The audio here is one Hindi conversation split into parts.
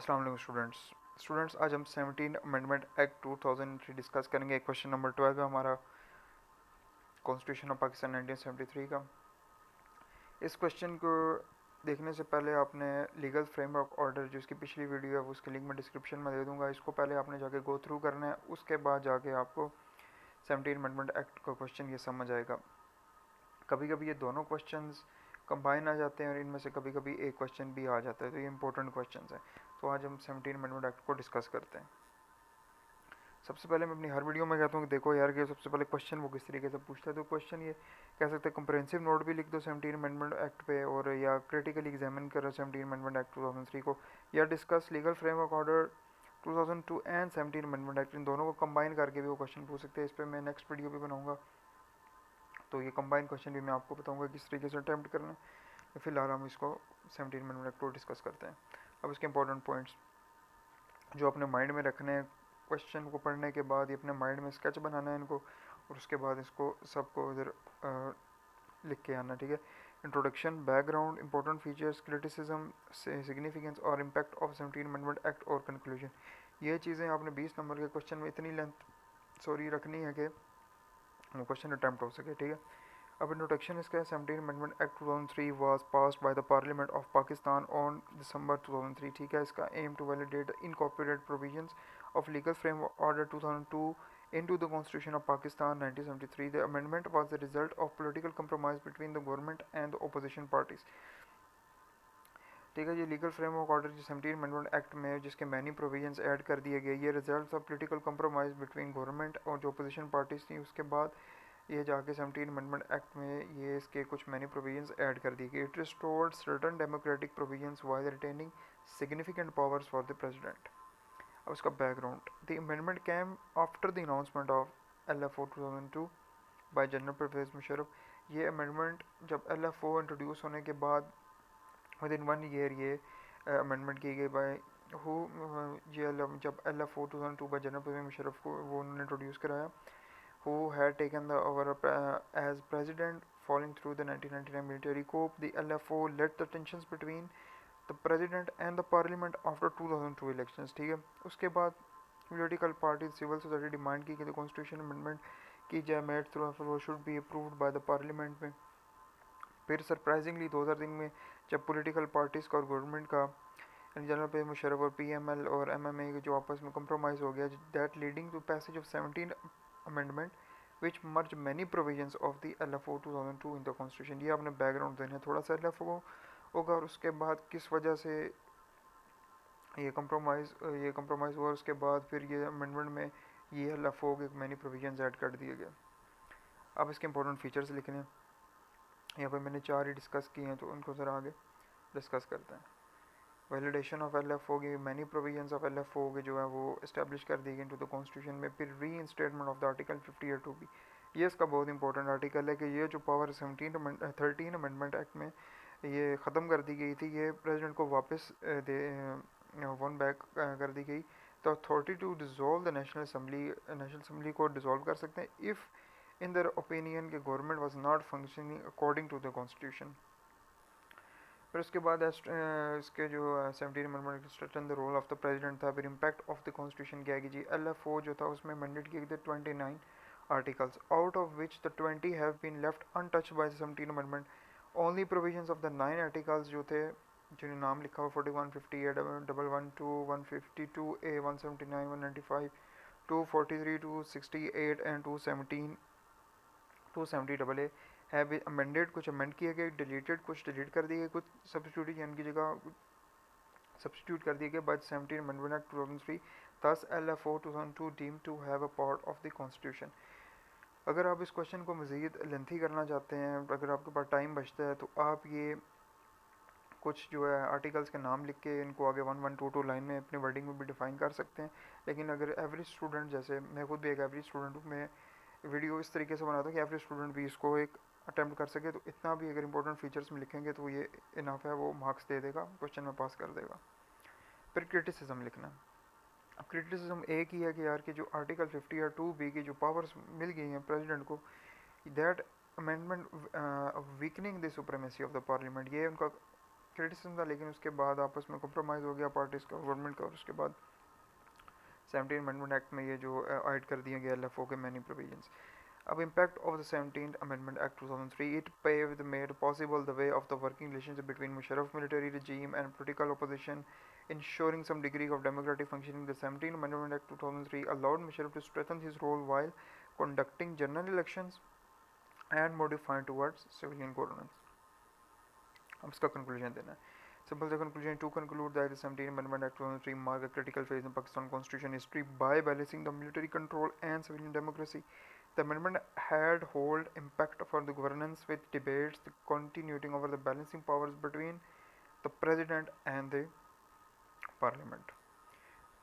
अस्सलाम वालेकुम स्टूडेंट्स आज हम 17 अमेंडमेंट एक्ट 2003 डिस्कस करेंगे। क्वेश्चन नंबर 12 है हमारा कॉन्स्टिट्यूशन ऑफ पाकिस्तान 1973 का। इस क्वेश्चन को देखने से पहले आपने लीगल फ्रेमवर्क ऑर्डर जो इसकी पिछली वीडियो है वो उसके लिंक में डिस्क्रिप्शन में दे दूंगा, इसको पहले आपने जाके गो थ्रू करना है, उसके बाद जाके आपको 17 अमेंडमेंट एक्ट का क्वेश्चन ये समझ आएगा। कभी कभी ये दोनों क्वेश्चंस कंबाइन आ जाते हैं और इनमें से कभी कभी एक क्वेश्चन भी आ जाता है, तो ये इंपॉर्टेंट क्वेश्चन है। तो आज हम 17 अमेंडमेंट एक्ट को डिस्कस करते हैं। सबसे पहले मैं अपनी हर वीडियो में कहता हूँ कि देखो यार कि सबसे पहले क्वेश्चन वो किस तरीके से पूछता है, तो क्वेश्चन ये कह सकते हैं कंप्रहेंसिव नोट भी लिख दो 17 अमेंडमेंट एक्ट पे, और या क्रिटिकली एग्जामिन करो 17 अमेंडमेंट एक्ट 2003 को, या discuss legal framework order 2002 and 17 amendment act, इन दोनों को कंबाइन करके भी वो क्वेश्चन पूछ सकते हैं। इस पर मैं नेक्स्ट वीडियो भी बनाऊंगा, तो ये कंबाइन क्वेश्चन भी मैं आपको बताऊंगा किस तरीके से अटैम्प्ट करना है। फिलहाल हम इसको 17 अमेंडमेंट एक्ट को डिस्कस करते हैं। अब इसके इंपॉर्टेंट पॉइंट्स जो अपने माइंड में रखने हैं, क्वेश्चन को पढ़ने के बाद ये अपने माइंड में स्केच बनाना है इनको, और उसके बाद इसको सबको इधर लिख के आना, ठीक है। Introduction, background, important features, criticism, significance और इम्पैक्ट ऑफ 17 अमेंडमेंट एक्ट और कंक्लूजन। ये चीज़ें आपने 20 नंबर के क्वेश्चन में इतनी लेंथ रखनी है कि वो क्वेश्चन अटैम्प्ट हो सके, ठीक है। अब इंट्रोडक्शन इसका है। 17 amendment act 2003 was passed by the parliament of Pakistan on December 2003, ठीक है। इसका aim to validate the incorporated provisions of legal framework order 2002 into the Constitution of Pakistan 1973. The amendment was the result of political compromise between the government and the opposition parties. ठीक है, ये लीगल फ्रेमवर्क ऑर्डर जो 17 अमेंडमेंट एक्ट में जिसके मैनी प्रोविजंस ऐड कर दिए गए, ये result of political compromise between government और जो अपोजिशन पार्टीज थी, उसके बाद ये जाके 17 अमेंडमेंट एक्ट में ये इसके कुछ मैनी प्रोविजंस ऐड कर दिए गए। It restored certain democratic provisions while retaining significant powers for the president. अब उसका background, the amendment came after the announcement of LFO 2002 by general Pervez Musharraf. ये अमेंडमेंट जब LFO इंट्रोड्यूस होने के बाद विद इन 1 ईयर ये अमेंडमेंट की गई बाय हु, ये जब LFO 2002 by general Pervez Musharraf को वो उन्होंने इंट्रोड्यूस कराया, who had taken the over as president following through the 1999 military coup. The LFO led the tensions between the president and the parliament after 2002 elections, ठीक है। उसके बाद political party civil society demand की कि द कॉन्स्टिट्यूशन अमेंडमेंट की जाए मेड थ्रू वो should be approved by the parliament में। फिर सरप्राइजिंगली 2003 में जब पॉलिटिकल पार्टीज का और गवर्नमेंट का जनरल पे मुशर्रफ और PML और MMA जो आपस में कंप्रोमाइज़ हो गया, that leading to passage of 17 amendment which merged many provisions of the LFO 2002 in the constitution. ये आपने बैकग्राउंड देना है थोड़ा सा LFO होगा, और उसके बाद किस वजह से ये कंप्रोमाइज़ हुआ, उसके बाद फिर ये अमेंडमेंट में ये LFO के मैनी प्रोविजंस ऐड कर दिए गए। अब इसके इंपॉर्टेंट फीचर्स लिखने हैं, यहाँ पर मैंने 4 ही डिस्कस किए हैं, तो उनको ज़रा आगे डिस्कस करते हैं। वैलिडेशन ऑफ LFO की मैनी प्रोविजंस ऑफ LFO के जो है वो इस्टेब्लिश कर दी गई टू द कॉन्स्टिट्यूशन में। फिर री इंस्टेटमेंट ऑफ द आर्टिकल 50(2)B, ये इसका बहुत इंपॉर्टेंट आर्टिकल है कि ये जो पावर 13 अमेंडमेंट एक्ट में ये ख़त्म कर दी गई थी, ये प्रेसिडेंट को वापस वन बैक कर दी गई। तो authority to dissolve the national assembly को डिज़ोल्व कर सकते हैं इफ़ इन दर ओपिनियन के government was not functioning according to the constitution. फिर उसके बाद इसके जो 17 amendment strengthen the role of the president था। फिर इम्पैक्ट ऑफ द कॉन्स्टिट्यूशन क्या है कि जी LFO जो था उसमें मैंडेट किए गए थे 29 articles, out of which the 20 have been left untouched by the 17 amendment. Only provisions of the 9 articles जो थे जिन्हें नाम लिखा हुआ 41, 58, 112, 152A, 179, 195, 243, 268 एंड 217, 270AA है भी अमेंडेड, कुछ अमेंड किए गए, डिलीटेड कुछ डिलीट कर दिए गए, कुछ सब्सिट्यूट यानी की जगह सब्सिट्यूट कर दिए गए by 17 amendment act 2003। Thus LFO 2002 deem to have a part of the constitution. अगर आप इस क्वेश्चन को मज़ीद लेंथी करना चाहते हैं, अगर आपके पास टाइम बचता है, तो आप ये कुछ जो है आर्टिकल्स के नाम लिख के इनको आगे 1, 1, 2, 2 लाइन में अपने वर्डिंग में भी डिफाइन कर सकते हैं। लेकिन अगर एवरेज स्टूडेंट, जैसे मैं खुद भी एक एवरेज स्टूडेंट हूँ, मैं वीडियो इस तरीके से बनाता हूँ कि एवरेज स्टूडेंट भी इसको एक अटैम्प्ट कर सके, तो इतना भी अगर इंपॉर्टेंट फीचर्स में लिखेंगे तो ये इनफ है, वो मार्क्स दे देगा, क्वेश्चन में पास कर देगा। फिर क्रिटिसिज्म लिखना। अब क्रिटिसिज्म एक ही है कि यार कि जो आर्टिकल 50(2)B की जो पावर्स मिल गई हैं प्रेसिडेंट को, that amendment weakening the supremacy of the parliament, ये उनका क्रिटिसिज्म था, लेकिन उसके बाद आपस में कॉम्प्रोमाइज़ हो गया पार्टीज़ का, गवर्नमेंट का, और उसके बाद 17 अमेंडमेंट एक्ट में ये जो ऐड कर दिया गया LFO के मैनी प्रोविजंस. अब impact of the 17th Amendment Act 2003, it made possible the way of the working relationship between Musharraf military regime and political opposition, ensuring some degree of democratic functioning. The 17th Amendment Act 2003 allowed Musharraf to strengthen his role while conducting general elections and modifying towards civilian governance. अब इसका कंक्लूजन देना है. Simple the conclusion to conclude that the 17th Amendment Act 2003 marked a critical phase in Pakistan constitution history by balancing the military control and civilian democracy. The amendment had hold impact for the governance with debates continuing over the balancing powers between the president and the parliament.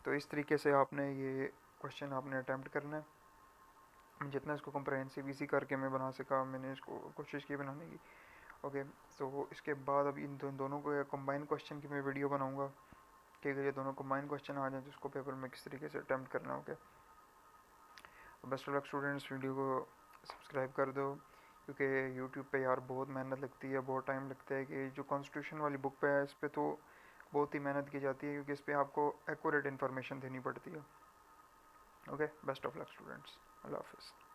तो इस तरीके से आपने ये क्वेश्चन आपने अटैम्प्ट करना है. जितना इसको कम्प्रहेंसिव इसी करके मैं बना सका, मैंने इसको कोशिश की बनाने की. ओके, तो इसके बाद अब इन दोनों को कंबाइन क्वेश्चन की मैं वीडियो बनाऊंगा कि अगर ये दोनों कंबाइन क्वेश्चन आ जाए तो उसको पेपर में किस तरीके से अटैम्प्ट करना. Okay, best of luck students. Video को सब्सक्राइब कर दो, क्योंकि यूट्यूब पे यार बहुत मेहनत लगती है, बहुत टाइम लगता है. कि जो कॉन्स्टिट्यूशन वाली बुक पे है इस पर तो बहुत ही मेहनत की जाती है, क्योंकि इस पर आपको एक्यूरेट इन्फॉर्मेशन देनी पड़ती है. Okay, best of luck students. अल्लाह हाफिज़.